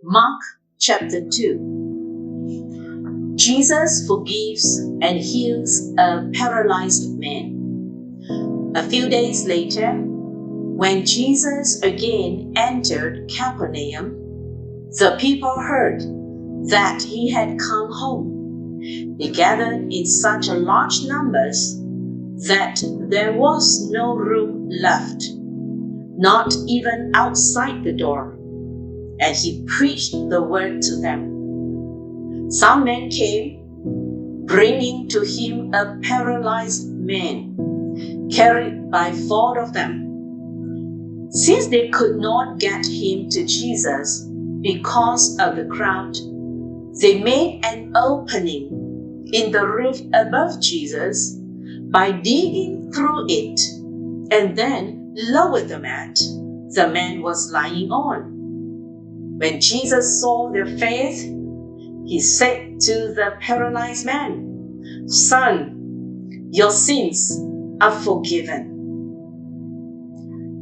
Mark chapter 2. Jesus forgives and heals a paralyzed man. A few days later, when Jesus again entered Capernaum, the people heard that he had come home. They gathered in such a large numbers that there was no room left, not even outside the door, and he preached the word to them. Some men came, bringing to him a paralyzed man, carried by 4 of them. Since they could not get him to Jesus because of the crowd, they made an opening in the roof above Jesus by digging through it, and then lowered the mat the man was lying on. When Jesus saw their faith, he said to the paralyzed man, "Son, your sins are forgiven."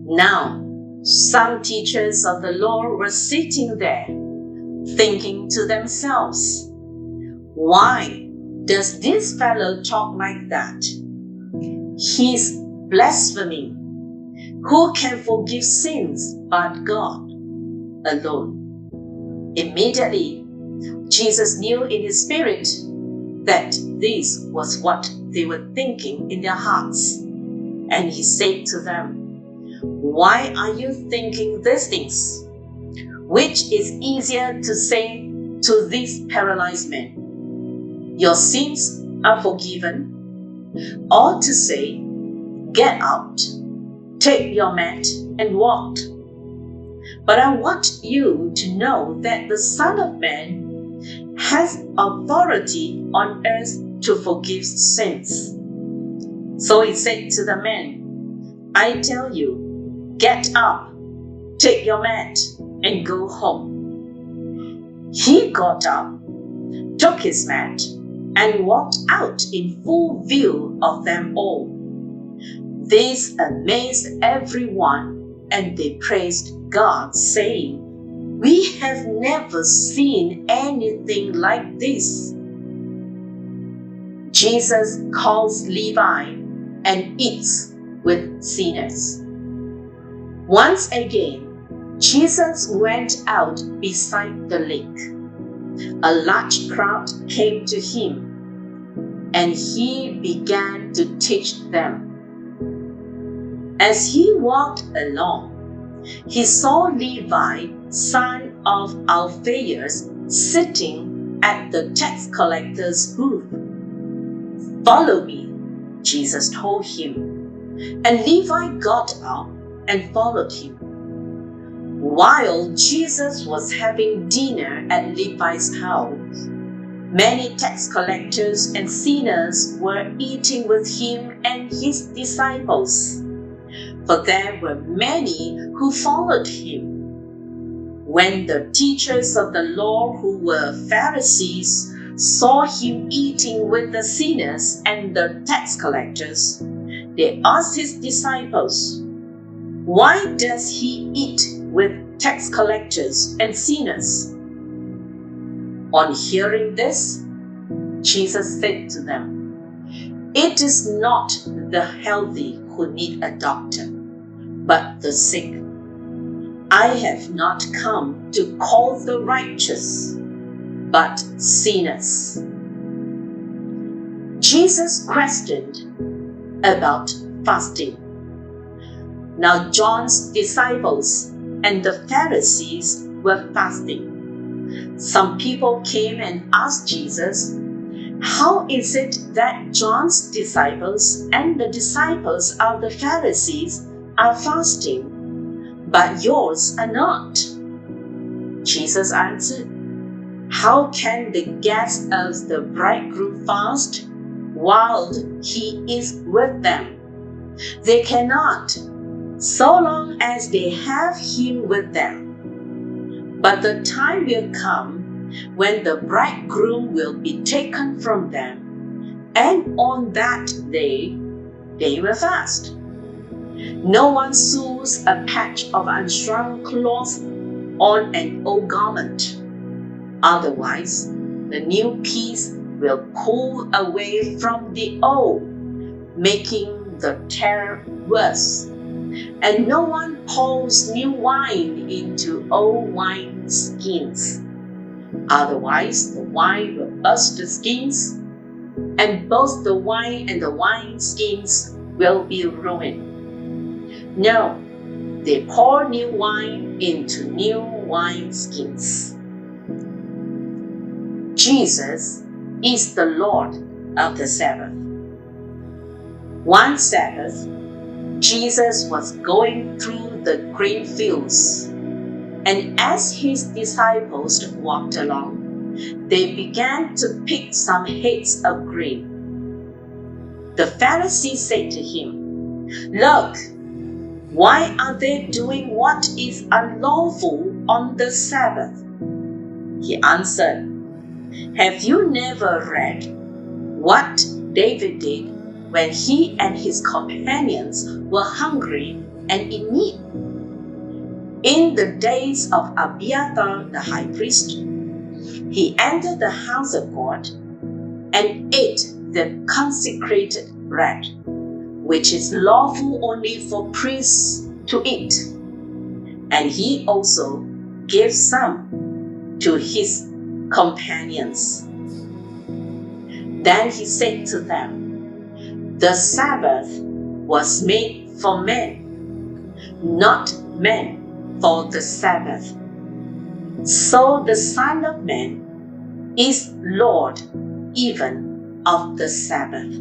Now, some teachers of the law were sitting there, thinking to themselves, "Why does this fellow talk like that? He's blaspheming. Who can forgive sins but God alone?" Immediately, Jesus knew in his spirit that this was what they were thinking in their hearts. And he said to them, "Why are you thinking these things? Which is easier to say to this paralyzed man, 'Your sins are forgiven,' or to say, 'Get out, take your mat and walk'? But I want you to know that the Son of Man has authority on earth to forgive sins." So he said to the man, "I tell you, get up, take your mat, and go home." He got up, took his mat, and walked out in full view of them all. This amazed everyone, and they praised God, saying, "We have never seen anything like this." Jesus calls Levi and eats with sinners. Once again, Jesus went out beside the lake. A large crowd came to him, and he began to teach them. As he walked along, he saw Levi, son of Alphaeus, sitting at the tax collector's booth. "Follow me," Jesus told him. And Levi got up and followed him. While Jesus was having dinner at Levi's house, many tax collectors and sinners were eating with him and his disciples, for there were many who followed him. When the teachers of the law, who were Pharisees, saw him eating with the sinners and the tax collectors, they asked his disciples, "Why does he eat with tax collectors and sinners?" On hearing this, Jesus said to them, "It is not the healthy who need a doctor, but the sick. I have not come to call the righteous, but sinners." Jesus questioned about fasting. Now John's disciples and the Pharisees were fasting. Some people came and asked Jesus, "How is it that John's disciples and the disciples of the Pharisees are fasting, but yours are not?" Jesus answered, "How can the guests of the bridegroom fast while he is with them? They cannot, so long as they have him with them. But the time will come when the bridegroom will be taken from them, and on that day they will fast. No one sews a patch of unstrung cloth on an old garment. Otherwise, the new piece will pull away from the old, making the tear worse. And no one pours new wine into old wine skins. Otherwise, the wine will burst the skins, and both the wine and the wine skins will be ruined. No, they pour new wine into new wine skins. Jesus is the Lord of the Sabbath. One Sabbath, Jesus was going through the grain fields, and as his disciples walked along, they began to pick some heads of grain. The Pharisees said to him, "Look, why are they doing what is unlawful on the Sabbath?" He answered, "Have you never read what David did when he and his companions were hungry and in need? In the days of Abiathar the high priest, he entered the house of God and ate the consecrated bread, which is lawful only for priests to eat. And he also gave some to his companions." Then he said to them, "The Sabbath was made for men, not men for the Sabbath. So the Son of Man is Lord even of the Sabbath."